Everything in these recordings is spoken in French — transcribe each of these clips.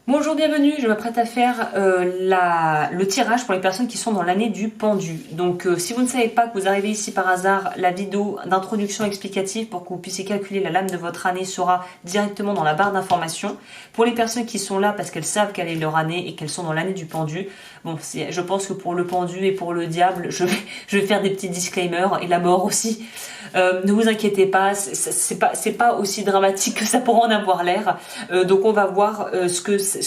Bonjour, bienvenue, je m'apprête à faire le tirage pour les personnes qui sont dans l'année du pendu. Donc si vous ne savez pas que vous arrivez ici par hasard, la vidéo d'introduction explicative pour que vous puissiez calculer la lame de votre année sera directement dans la barre d'information. Pour les personnes qui sont là parce qu'elles savent quelle est leur année et qu'elles sont dans l'année du pendu, bon, je pense que pour le pendu et pour le diable, je vais faire des petits disclaimers et la mort aussi. Ne vous inquiétez pas, c'est pas aussi dramatique que ça pourrait en avoir l'air. Donc on va voir ce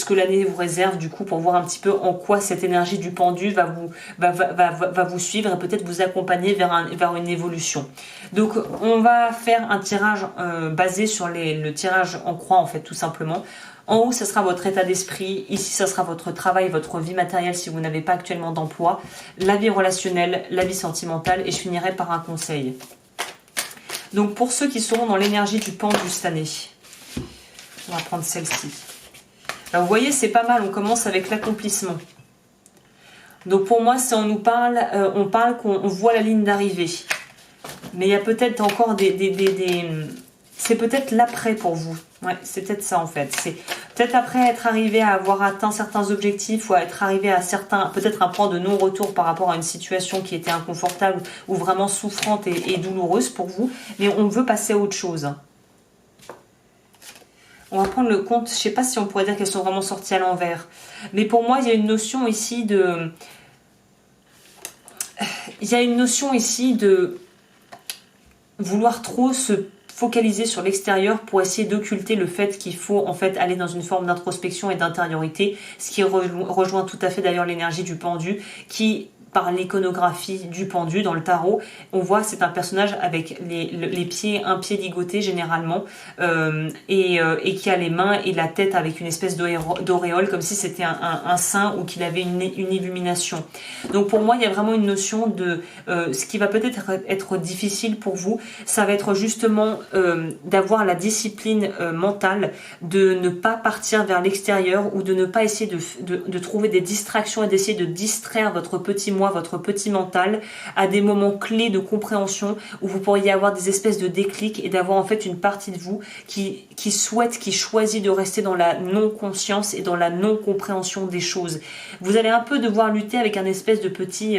que l'année vous réserve du coup pour voir un petit peu en quoi cette énergie du pendu va vous suivre et peut-être vous accompagner vers une évolution. Donc on va faire un tirage basé sur le tirage en croix en fait tout simplement. En haut, ça sera votre état d'esprit. Ici, ça sera votre travail, votre vie matérielle si vous n'avez pas actuellement d'emploi, la vie relationnelle, la vie sentimentale et je finirai par un conseil. Donc pour ceux qui seront dans l'énergie du pendu cette année, on va prendre celle-ci. Alors vous voyez, c'est pas mal, on commence avec l'accomplissement. Donc pour moi, si on nous parle, on parle qu'on voit la ligne d'arrivée. Mais il y a peut-être encore c'est peut-être l'après pour vous. Ouais, c'est peut-être ça en fait. C'est peut-être après être arrivé à avoir atteint certains objectifs ou à être arrivé à peut-être un point de non-retour par rapport à une situation qui était inconfortable ou vraiment souffrante et douloureuse pour vous. Mais on veut passer à autre chose. On va prendre le compte, je ne sais pas si on pourrait dire qu'elles sont vraiment sorties à l'envers. Mais pour moi, il y a une notion ici de... Il y a une notion ici de vouloir trop se focaliser sur l'extérieur pour essayer d'occulter le fait qu'il faut en fait aller dans une forme d'introspection et d'intériorité, ce qui rejoint tout à fait d'ailleurs l'énergie du pendu qui... Par l'iconographie du pendu dans le tarot, on voit c'est un personnage avec les pieds, un pied ligoté généralement, et qui a les mains et la tête avec une espèce d'auréole, comme si c'était un saint ou qu'il avait une illumination. Donc pour moi, il y a vraiment une notion de... ce qui va peut-être être difficile pour vous, ça va être justement d'avoir la discipline mentale, de ne pas partir vers l'extérieur ou de ne pas essayer de trouver des distractions et d'essayer de distraire votre petit votre petit mental à des moments clés de compréhension où vous pourriez avoir des espèces de déclics et d'avoir en fait une partie de vous qui choisit de rester dans la non-conscience et dans la non-compréhension des choses. Vous allez un peu devoir lutter avec un espèce de petit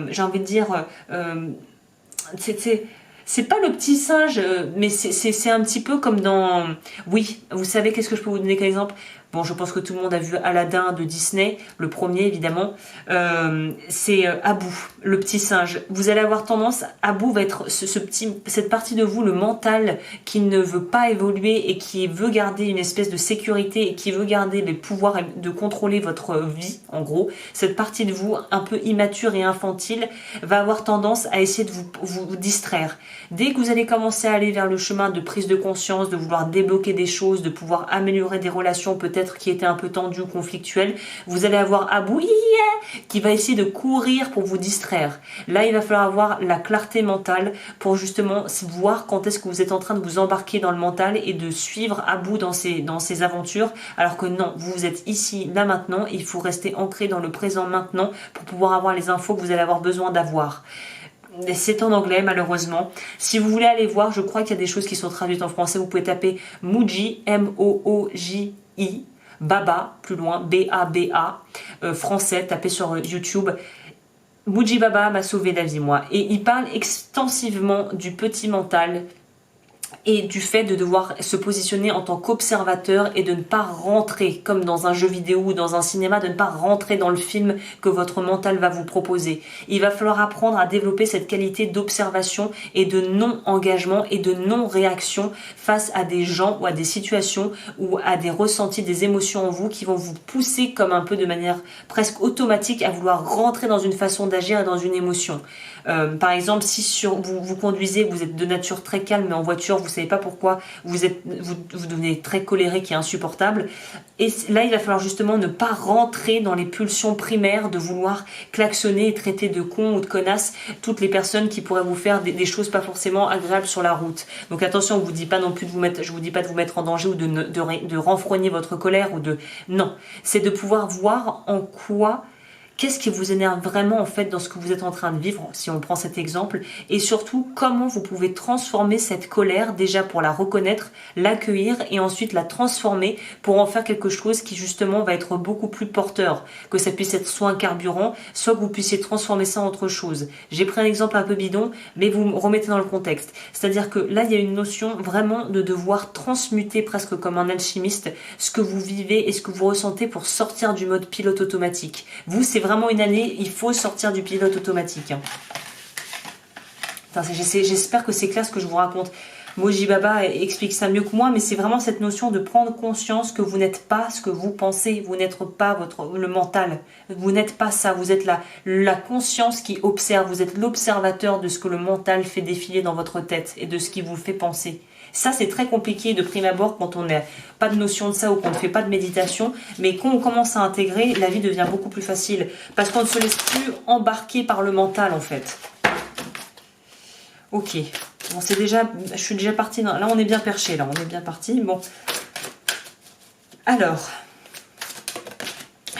j'ai envie de dire, c'est pas le petit singe, mais c'est un petit peu comme dans... Oui, vous savez, qu'est-ce que je peux vous donner comme exemple? Bon, je pense que tout le monde a vu Aladdin de Disney, le premier évidemment. C'est Abu, le petit singe. Vous allez avoir tendance, Abu va être cette partie de vous, le mental, qui ne veut pas évoluer et qui veut garder une espèce de sécurité et qui veut garder les pouvoirs de contrôler votre vie, en gros. Cette partie de vous, un peu immature et infantile, va avoir tendance à essayer de vous distraire. Dès que vous allez commencer à aller vers le chemin de prise de conscience, de vouloir débloquer des choses, de pouvoir améliorer des relations peut-être qui étaient un peu tendues ou conflictuelles, vous allez avoir Abu qui va essayer de courir pour vous distraire. Là, il va falloir avoir la clarté mentale pour justement voir quand est-ce que vous êtes en train de vous embarquer dans le mental et de suivre Abu dans ses aventures, alors que non, vous êtes ici, là, maintenant, et il faut rester ancré dans le présent maintenant pour pouvoir avoir les infos que vous allez avoir besoin d'avoir. C'est en anglais malheureusement. Si vous voulez aller voir, je crois qu'il y a des choses qui sont traduites en français. Vous pouvez taper Mooji, M-O-O-J-I, Baba, plus loin, B-A-B-A, français, tapez sur YouTube. Mooji Baba m'a sauvé la vie, moi. Et il parle extensivement du petit mental et du fait de devoir se positionner en tant qu'observateur et de ne pas rentrer, comme dans un jeu vidéo ou dans un cinéma, de ne pas rentrer dans le film que votre mental va vous proposer. Il va falloir apprendre à développer cette qualité d'observation et de non-engagement et de non-réaction face à des gens ou à des situations ou à des ressentis, des émotions en vous qui vont vous pousser comme un peu de manière presque automatique à vouloir rentrer dans une façon d'agir et dans une émotion. Par exemple, si vous conduisez, vous êtes de nature très calme mais en voiture, vous savez pas pourquoi, vous devenez très colérique et insupportable. Et là, il va falloir justement ne pas rentrer dans les pulsions primaires de vouloir klaxonner et traiter de con ou de connasse toutes les personnes qui pourraient vous faire des choses pas forcément agréables sur la route. Donc attention, je vous dis pas non plus je vous dis pas de vous mettre en danger ou de renfrogner votre colère ou de... Non, c'est de pouvoir voir en quoi Qu'est-ce qui vous énerve vraiment en fait dans ce que vous êtes en train de vivre, si on prend cet exemple, et surtout comment vous pouvez transformer cette colère déjà pour la reconnaître, l'accueillir et ensuite la transformer pour en faire quelque chose qui justement va être beaucoup plus porteur, que ça puisse être soit un carburant, soit que vous puissiez transformer ça en autre chose. J'ai pris un exemple un peu bidon, mais vous me remettez dans le contexte. C'est-à-dire que là, il y a une notion vraiment de devoir transmuter presque comme un alchimiste ce que vous vivez et ce que vous ressentez pour sortir du mode pilote automatique. Vous, c'est vraiment une année, il faut sortir du pilote automatique. Enfin, j'espère que c'est clair ce que je vous raconte. Moji Baba explique ça mieux que moi, mais c'est vraiment cette notion de prendre conscience que vous n'êtes pas ce que vous pensez, vous n'êtes pas le mental, vous n'êtes pas ça, vous êtes la conscience qui observe, vous êtes l'observateur de ce que le mental fait défiler dans votre tête et de ce qui vous fait penser. Ça, c'est très compliqué de prime abord quand on n'a pas de notion de ça ou qu'on ne fait pas de méditation, mais quand on commence à intégrer, la vie devient beaucoup plus facile parce qu'on ne se laisse plus embarquer par le mental en fait. Ok, bon je suis déjà partie, là on est bien perché, là on est bien parti, bon. Alors,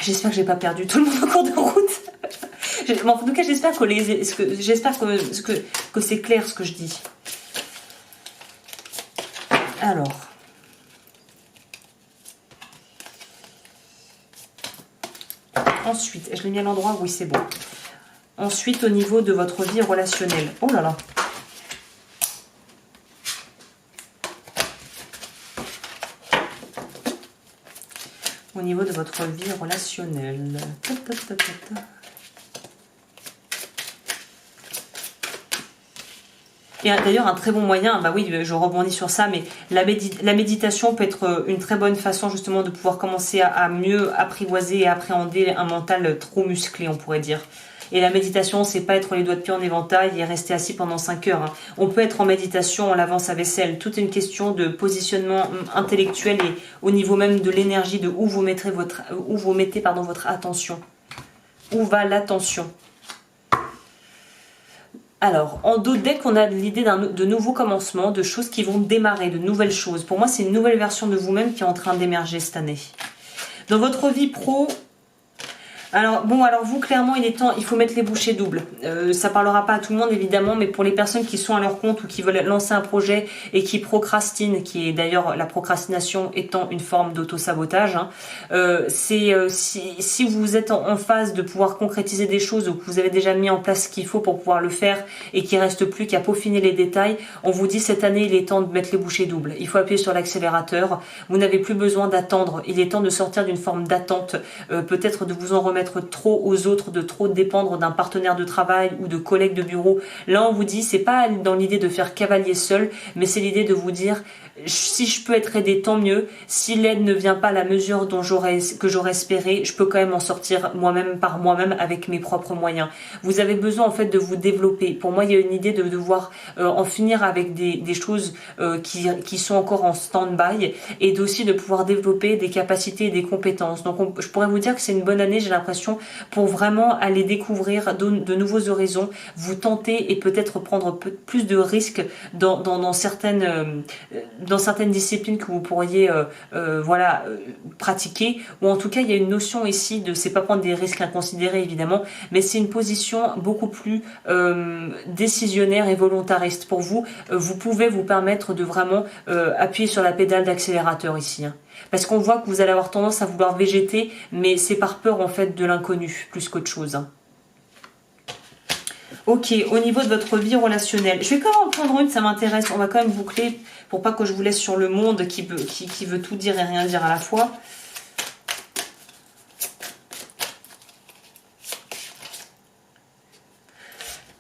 j'espère que j'ai pas perdu tout le monde en cours de route. Bon, en tout cas, j'espère que c'est clair ce que je dis. Alors, ensuite, je l'ai mis à l'endroit, oui c'est bon. Ensuite, au niveau de votre vie relationnelle, oh là là. Au niveau de votre vie relationnelle. Et d'ailleurs, un très bon moyen, bah oui, je rebondis sur ça, mais la méditation peut être une très bonne façon justement de pouvoir commencer à mieux apprivoiser et appréhender un mental trop musclé, on pourrait dire. Et la méditation, c'est pas être les doigts de pied en éventail et rester assis pendant 5 heures. Hein. On peut être en méditation en lavant sa vaisselle. Tout est une question de positionnement intellectuel et au niveau même de l'énergie, de où vous mettez votre attention. Où va l'attention? Alors, en dos deck, on a l'idée de nouveaux commencements, de choses qui vont démarrer, de nouvelles choses. Pour moi, c'est une nouvelle version de vous-même qui est en train d'émerger cette année. Dans votre vie pro... Alors vous, clairement, il faut mettre les bouchées doubles. Ça parlera pas à tout le monde, évidemment, mais pour les personnes qui sont à leur compte ou qui veulent lancer un projet et qui procrastinent, qui est d'ailleurs la procrastination étant une forme d'auto-sabotage, hein, si vous êtes en phase de pouvoir concrétiser des choses ou que vous avez déjà mis en place ce qu'il faut pour pouvoir le faire et qu'il reste plus qu'à peaufiner les détails, on vous dit cette année, il est temps de mettre les bouchées doubles. Il faut appuyer sur l'accélérateur. Vous n'avez plus besoin d'attendre. Il est temps de sortir d'une forme d'attente, peut-être de vous en remettre trop aux autres, de trop dépendre d'un partenaire de travail ou de collègues de bureau. Là, on vous dit, c'est pas dans l'idée de faire cavalier seul, mais c'est l'idée de vous dire, si je peux être aidé, tant mieux. Si l'aide ne vient pas à la mesure que j'aurais espéré, je peux quand même en sortir par moi-même avec mes propres moyens. Vous avez besoin en fait de vous développer. Pour moi, il y a une idée de devoir en finir avec des choses qui sont encore en stand-by et aussi de pouvoir développer des capacités et des compétences. Donc je pourrais vous dire que c'est une bonne année, j'ai l'impression, pour vraiment aller découvrir de nouveaux horizons, vous tenter et peut-être prendre plus de risques dans certaines disciplines que vous pourriez pratiquer, ou en tout cas il y a une notion ici de, c'est pas prendre des risques inconsidérés évidemment, mais c'est une position beaucoup plus décisionnaire et volontariste pour vous. Vous pouvez vous permettre de vraiment appuyer sur la pédale d'accélérateur ici, hein. Parce qu'on voit que vous allez avoir tendance à vouloir végéter, mais c'est par peur en fait de l'inconnu plus qu'autre chose, hein. Ok, au niveau de votre vie relationnelle, je vais quand même en prendre une, ça m'intéresse. On va quand même boucler pour pas que je vous laisse sur le monde qui veut tout dire et rien dire à la fois.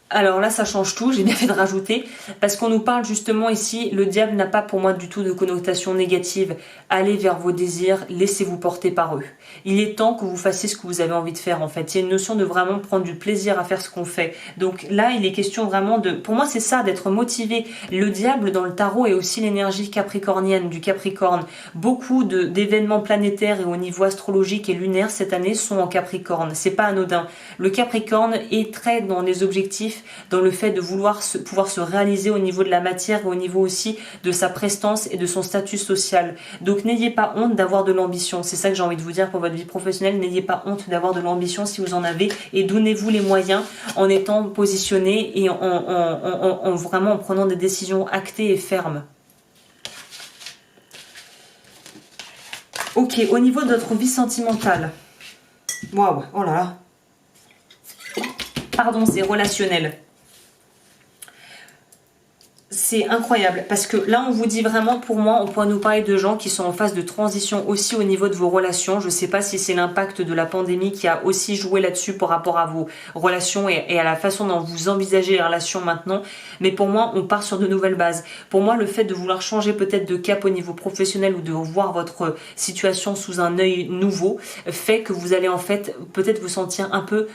Alors là, ça change tout, j'ai bien fait de rajouter, parce qu'on nous parle justement ici, le diable n'a pas pour moi du tout de connotation négative. Allez vers vos désirs, laissez-vous porter par eux. Il est temps que vous fassiez ce que vous avez envie de faire en fait. Il y a une notion de vraiment prendre du plaisir à faire ce qu'on fait. Donc là, il est question vraiment de... Pour moi, c'est ça, d'être motivé. Le diable dans le tarot est aussi l'énergie capricornienne, du Capricorne. Beaucoup d'événements planétaires et au niveau astrologique et lunaire cette année sont en Capricorne. C'est pas anodin. Le Capricorne est très dans les objectifs objectif, dans le fait de vouloir pouvoir se réaliser au niveau de la matière et au niveau aussi de sa prestance et de son statut social. Donc n'ayez pas honte d'avoir de l'ambition. C'est ça que j'ai envie de vous dire pour votre vie professionnelle. N'ayez pas honte d'avoir de l'ambition si vous en avez, et donnez-vous les moyens en étant positionné et en vraiment en prenant des décisions actées et fermes. Ok, au niveau de votre vie sentimentale. Waouh, oh là là. Pardon, c'est relationnel. C'est incroyable parce que là on vous dit vraiment, pour moi on pourrait nous parler de gens qui sont en phase de transition aussi au niveau de vos relations. Je ne sais pas si c'est l'impact de la pandémie qui a aussi joué là-dessus par rapport à vos relations et à la façon dont vous envisagez les relations maintenant, mais pour moi on part sur de nouvelles bases. Pour moi le fait de vouloir changer peut-être de cap au niveau professionnel ou de voir votre situation sous un œil nouveau fait que vous allez en fait peut-être vous sentir un peu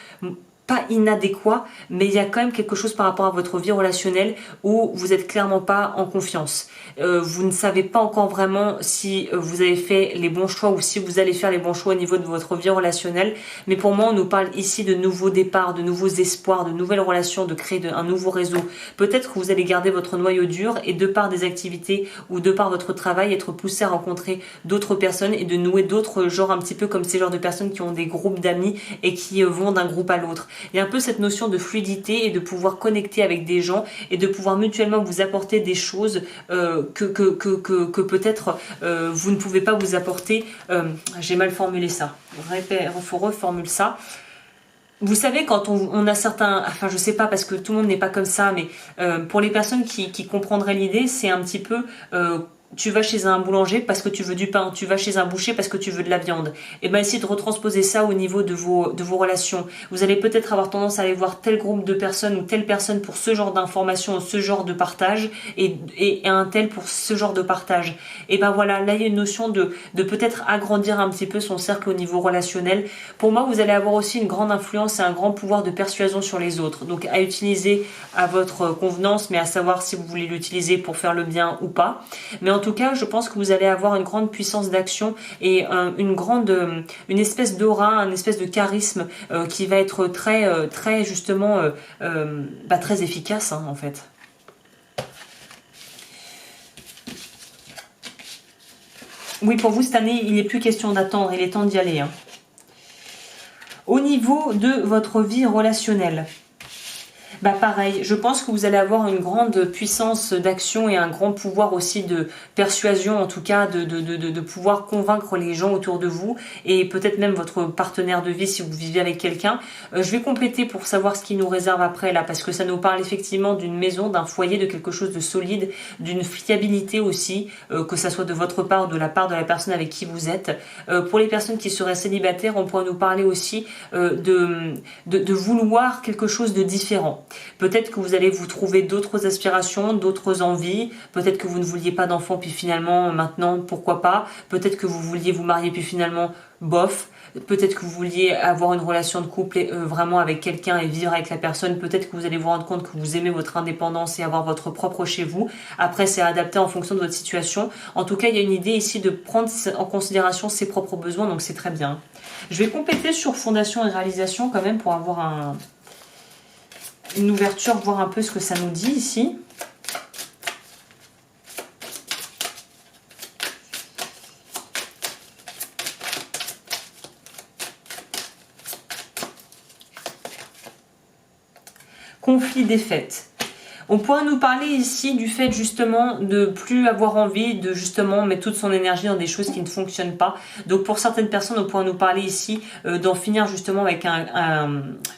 pas inadéquat, mais il y a quand même quelque chose par rapport à votre vie relationnelle où vous êtes clairement pas en confiance. Vous ne savez pas encore vraiment si vous avez fait les bons choix ou si vous allez faire les bons choix au niveau de votre vie relationnelle. Mais pour moi, on nous parle ici de nouveaux départs, de nouveaux espoirs, de nouvelles relations, de créer un nouveau réseau. Peut-être que vous allez garder votre noyau dur et de par des activités ou de par votre travail, être poussé à rencontrer d'autres personnes et de nouer d'autres genres, un petit peu comme ces genres de personnes qui ont des groupes d'amis et qui vont d'un groupe à l'autre. Il y a un peu cette notion de fluidité et de pouvoir connecter avec des gens et de pouvoir mutuellement vous apporter des choses que peut-être vous ne pouvez pas vous apporter. J'ai mal formulé ça. Il faut reformuler ça. Vous savez, quand on a certains... Enfin, je sais pas, parce que tout le monde n'est pas comme ça, mais pour les personnes qui comprendraient l'idée, c'est un petit peu... tu vas chez un boulanger parce que tu veux du pain, tu vas chez un boucher parce que tu veux de la viande. Et bien essayez de retransposer ça au niveau de vos relations. Vous allez peut-être avoir tendance à aller voir tel groupe de personnes ou telle personne pour ce genre d'informations, ce genre de partage, et un tel pour ce genre de partage. Et ben voilà, là il y a une notion de peut-être agrandir un petit peu son cercle au niveau relationnel. Pour moi, vous allez avoir aussi une grande influence et un grand pouvoir de persuasion sur les autres. Donc à utiliser à votre convenance, mais à savoir si vous voulez l'utiliser pour faire le bien ou pas. Mais en tout cas, je pense que vous allez avoir une grande puissance d'action et une espèce d'aura, une espèce de charisme qui va être très justement très efficace hein, en fait. Oui, pour vous cette année, il n'est plus question d'attendre, il est temps d'y aller. Hein. Au niveau de votre vie relationnelle, bah pareil, je pense que vous allez avoir une grande puissance d'action et un grand pouvoir aussi de persuasion, en tout cas de pouvoir convaincre les gens autour de vous et peut-être même votre partenaire de vie si vous vivez avec quelqu'un. Je vais compléter pour savoir ce qui nous réserve après là, parce que ça nous parle effectivement d'une maison, d'un foyer, de quelque chose de solide, d'une fiabilité aussi, que ça soit de votre part ou de la part de la personne avec qui vous êtes. Pour les personnes qui seraient célibataires, on pourrait nous parler aussi de vouloir quelque chose de différent. Peut-être que vous allez vous trouver d'autres aspirations, d'autres envies. Peut-être que vous ne vouliez pas d'enfant, puis finalement, maintenant, pourquoi pas. Peut-être que vous vouliez vous marier, puis finalement, bof. Peut-être que vous vouliez avoir une relation de couple vraiment avec quelqu'un et vivre avec la personne. Peut-être que vous allez vous rendre compte que vous aimez votre indépendance et avoir votre propre chez vous. Après, c'est adapté en fonction de votre situation. En tout cas, il y a une idée ici de prendre en considération ses propres besoins, donc c'est très bien. Je vais compléter sur fondation et réalisation quand même pour avoir une ouverture, voir un peu ce que ça nous dit ici. Conflit, défaite. On pourrait nous parler ici du fait justement de plus avoir envie de justement mettre toute son énergie dans des choses qui ne fonctionnent pas. Donc pour certaines personnes, on pourrait nous parler ici d'en finir justement avec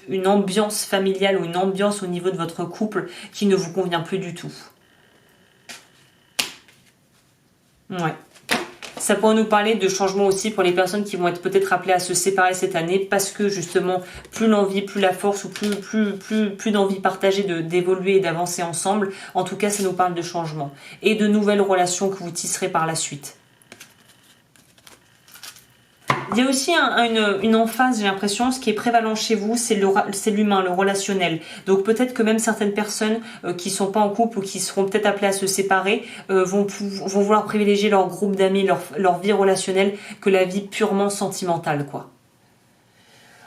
une ambiance familiale ou une ambiance au niveau de votre couple qui ne vous convient plus du tout. Ouais. Ça pourrait nous parler de changement aussi pour les personnes qui vont être peut-être appelées à se séparer cette année parce que justement, plus l'envie, plus la force ou plus d'envie partagée d'évoluer et d'avancer ensemble. En tout cas, ça nous parle de changement et de nouvelles relations que vous tisserez par la suite. Il y a aussi une emphase, j'ai l'impression, ce qui est prévalent chez vous, c'est l'humain, le relationnel. Donc peut-être que même certaines personnes qui sont pas en couple ou qui seront peut-être appelées à se séparer vont vouloir privilégier leur groupe d'amis, leur vie relationnelle que la vie purement sentimentale, quoi.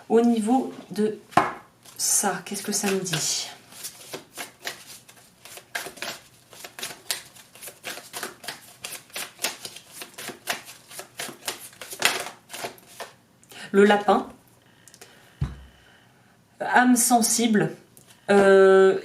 Au niveau de ça, qu'est-ce que ça nous dit ? le lapin, âme sensible,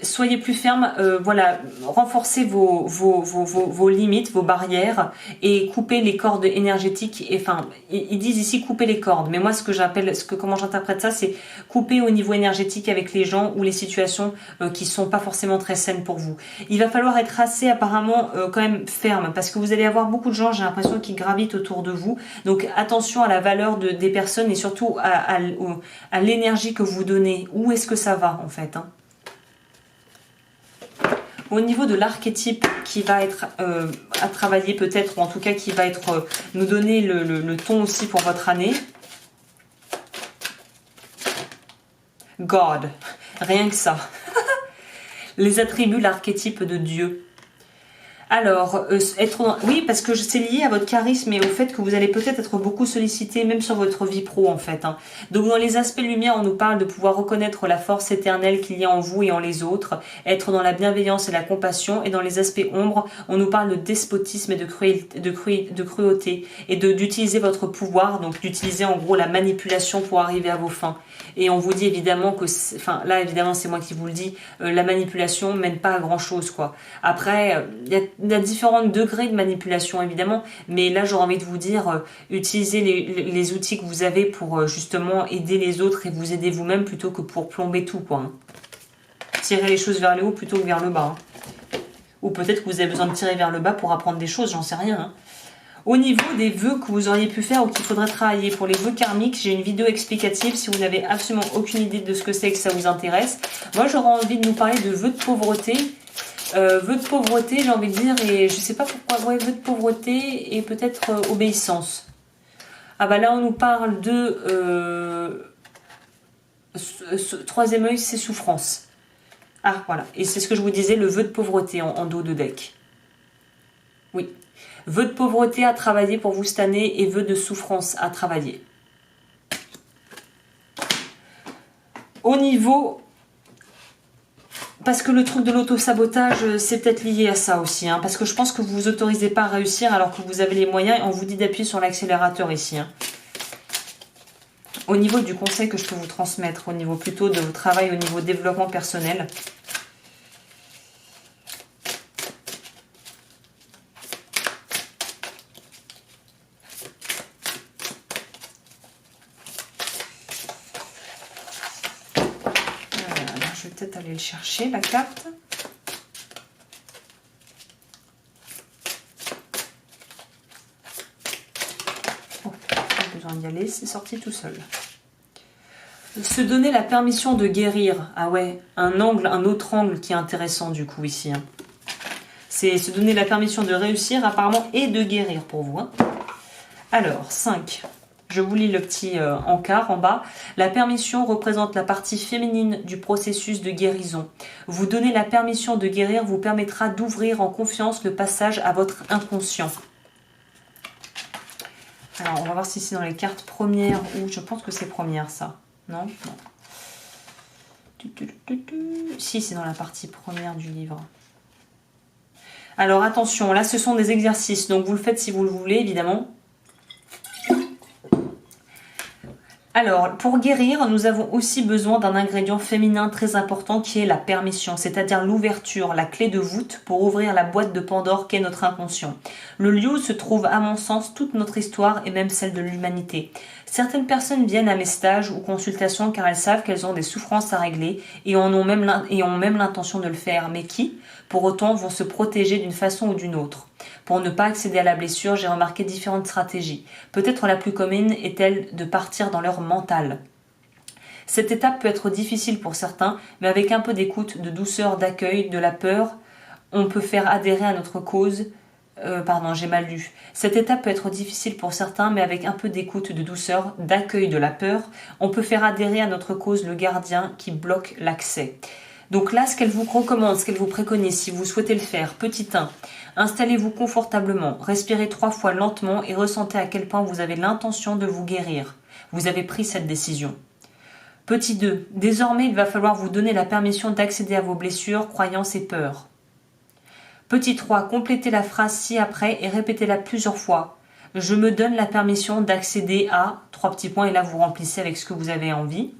soyez plus ferme, voilà, renforcez vos limites, vos barrières et coupez les cordes énergétiques. Et enfin, ils disent ici couper les cordes, mais moi ce que j'appelle, comment j'interprète ça, c'est couper au niveau énergétique avec les gens ou les situations qui sont pas forcément très saines pour vous. Il va falloir être assez apparemment quand même ferme parce que vous allez avoir beaucoup de gens, j'ai l'impression, qui gravitent autour de vous. Donc attention à la valeur des personnes et surtout à l'énergie que vous donnez. Où est-ce que ça va en fait, hein? Au niveau de l'archétype qui va être à travailler peut-être, ou en tout cas qui va être nous donner le ton aussi pour votre année. God, rien que ça. Les attributs, l'archétype de Dieu. Alors, oui, parce que c'est lié à votre charisme et au fait que vous allez peut-être être beaucoup sollicité, même sur votre vie pro en fait, hein. Donc dans les aspects lumière, on nous parle de pouvoir reconnaître la force éternelle qu'il y a en vous et en les autres, être dans la bienveillance et la compassion, et dans les aspects ombre, on nous parle de despotisme et de cruauté, et d'utiliser votre pouvoir, donc d'utiliser en gros la manipulation pour arriver à vos fins. Et on vous dit évidemment que, enfin là évidemment c'est moi qui vous le dis, la manipulation mène pas à grand chose quoi. Après, il y a différents degrés de manipulation évidemment, mais là j'aurais envie de vous dire, utilisez les outils que vous avez pour justement aider les autres et vous aider vous-même plutôt que pour plomber tout quoi, hein. Tirez les choses vers le haut plutôt que vers le bas, hein. Ou peut-être que vous avez besoin de tirer vers le bas pour apprendre des choses, j'en sais rien, hein. Au niveau des vœux que vous auriez pu faire ou qu'il faudrait travailler pour les vœux karmiques, j'ai une vidéo explicative si vous n'avez absolument aucune idée de ce que c'est et que ça vous intéresse. Moi, j'aurais envie de nous parler de vœux de pauvreté. Vœux de pauvreté, j'ai envie de dire, et je sais pas pourquoi, ouais, vœux de pauvreté et peut-être obéissance. Ah bah là, on nous parle de... troisième œil, c'est souffrance. Ah, voilà. Et c'est ce que je vous disais, le vœu de pauvreté en dos de deck. Oui. Vœu de pauvreté à travailler pour vous cette année et vœu de souffrance à travailler. Au niveau... Parce que le truc de l'auto-sabotage, c'est peut-être lié à ça aussi, hein, parce que je pense que vous vous autorisez pas à réussir alors que vous avez les moyens et on vous dit d'appuyer sur l'accélérateur ici, hein. Au niveau du conseil que je peux vous transmettre, au niveau plutôt de votre travail, au niveau développement personnel... Je vais peut-être aller le chercher, la carte. Oh, pas besoin d'y aller, c'est sorti tout seul. Se donner la permission de guérir. Ah ouais, un autre angle qui est intéressant du coup ici, hein. C'est se donner la permission de réussir apparemment et de guérir pour vous, hein. Alors, 5. Je vous lis le petit encart en bas. La permission représente la partie féminine du processus de guérison. Vous donner la permission de guérir vous permettra d'ouvrir en confiance le passage à votre inconscient. Alors, on va voir si c'est dans les cartes premières ou... Je pense que c'est première, ça. Non, non. Si, c'est dans la partie première du livre. Alors, attention, là, ce sont des exercices. Donc, vous le faites si vous le voulez, évidemment. Alors, pour guérir, nous avons aussi besoin d'un ingrédient féminin très important qui est la permission, c'est-à-dire l'ouverture, la clé de voûte pour ouvrir la boîte de Pandore qu'est notre inconscient. Le lieu où se trouve, à mon sens, toute notre histoire et même celle de l'humanité. Certaines personnes viennent à mes stages ou consultations car elles savent qu'elles ont des souffrances à régler et ont même l'intention de le faire, mais qui, pour autant, vont se protéger d'une façon ou d'une autre. Pour ne pas accéder à la blessure, j'ai remarqué différentes stratégies. Peut-être la plus commune est-elle de partir dans leur mental. Cette étape peut être difficile pour certains, mais avec un peu d'écoute, de douceur, d'accueil, de la peur, on peut faire adhérer à notre cause. J'ai mal lu. Cette étape peut être difficile pour certains, mais avec un peu d'écoute, de douceur, d'accueil de la peur, on peut faire adhérer à notre cause le gardien qui bloque l'accès. Donc là, ce qu'elle vous recommande, ce qu'elle vous préconise, si vous souhaitez le faire, petit 1, installez-vous confortablement, respirez 3 fois lentement et ressentez à quel point vous avez l'intention de vous guérir. Vous avez pris cette décision. Petit 2, désormais, il va falloir vous donner la permission d'accéder à vos blessures, croyances et peurs. Petit 3, complétez la phrase ci-après et répétez-la plusieurs fois. Je me donne la permission d'accéder à 3 petits points et là vous remplissez avec ce que vous avez envie.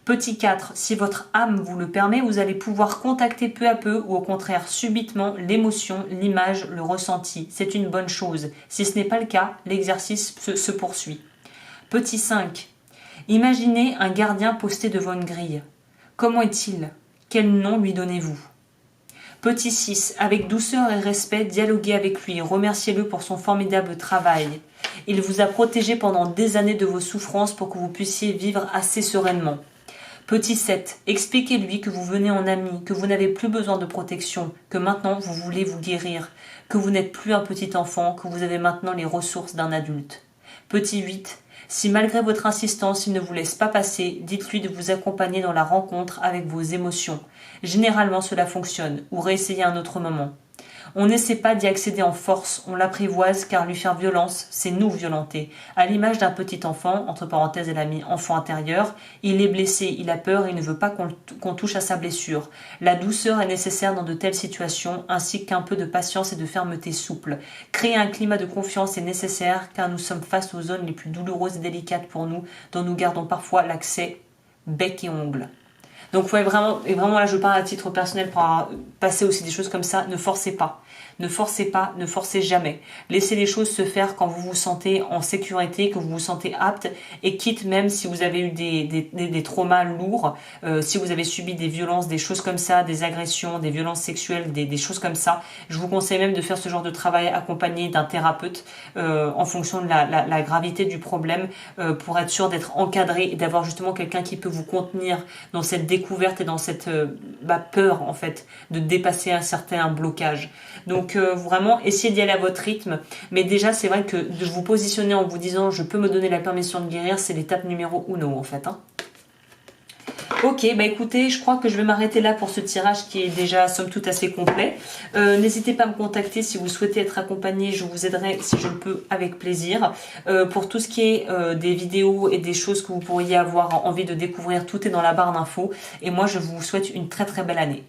Petit 4, si votre âme vous le permet, vous allez pouvoir contacter peu à peu ou au contraire subitement l'émotion, l'image, le ressenti. C'est une bonne chose. Si ce n'est pas le cas, l'exercice se poursuit. Petit 5, imaginez un gardien posté devant une grille. Comment est-il? Quel nom lui donnez-vous? Petit 6, avec douceur et respect, dialoguez avec lui, remerciez-le pour son formidable travail. Il vous a protégé pendant des années de vos souffrances pour que vous puissiez vivre assez sereinement. Petit 7, expliquez-lui que vous venez en ami, que vous n'avez plus besoin de protection, que maintenant vous voulez vous guérir, que vous n'êtes plus un petit enfant, que vous avez maintenant les ressources d'un adulte. Petit 8, si malgré votre insistance il ne vous laisse pas passer, dites-lui de vous accompagner dans la rencontre avec vos émotions. Généralement cela fonctionne, ou réessayez un autre moment. On n'essaie pas d'y accéder en force, on l'apprivoise car lui faire violence, c'est nous violenter. À l'image d'un petit enfant, entre parenthèses elle a mis enfant intérieur, il est blessé, il a peur et il ne veut pas qu'on touche à sa blessure. La douceur est nécessaire dans de telles situations, ainsi qu'un peu de patience et de fermeté souple. Créer un climat de confiance est nécessaire car nous sommes face aux zones les plus douloureuses et délicates pour nous, dont nous gardons parfois l'accès bec et ongles. Donc ouais, vraiment, et vraiment là je parle à titre personnel pour passer aussi des choses comme ça, ne forcez pas. Ne forcez pas, ne forcez jamais. Laissez les choses se faire quand vous vous sentez en sécurité, que vous vous sentez apte, et quitte même si vous avez eu des traumas lourds, si vous avez subi des violences, des choses comme ça, des agressions, des violences sexuelles, des choses comme ça, je vous conseille même de faire ce genre de travail accompagné d'un thérapeute en fonction de la gravité du problème pour être sûr d'être encadré et d'avoir justement quelqu'un qui peut vous contenir dans cette découverte et dans cette peur en fait de dépasser un certain blocage. Donc vraiment essayez d'y aller à votre rythme, mais déjà c'est vrai que de vous positionner en vous disant je peux me donner la permission de guérir, c'est l'étape numéro 1 en fait. Ok, bah écoutez, je crois que je vais m'arrêter là pour ce tirage qui est déjà somme toute assez complet. N'hésitez pas à me contacter si vous souhaitez être accompagné, je vous aiderai si je le peux avec plaisir. Pour tout ce qui est des vidéos et des choses que vous pourriez avoir envie de découvrir, tout est dans la barre d'infos. Et moi je vous souhaite une très très belle année.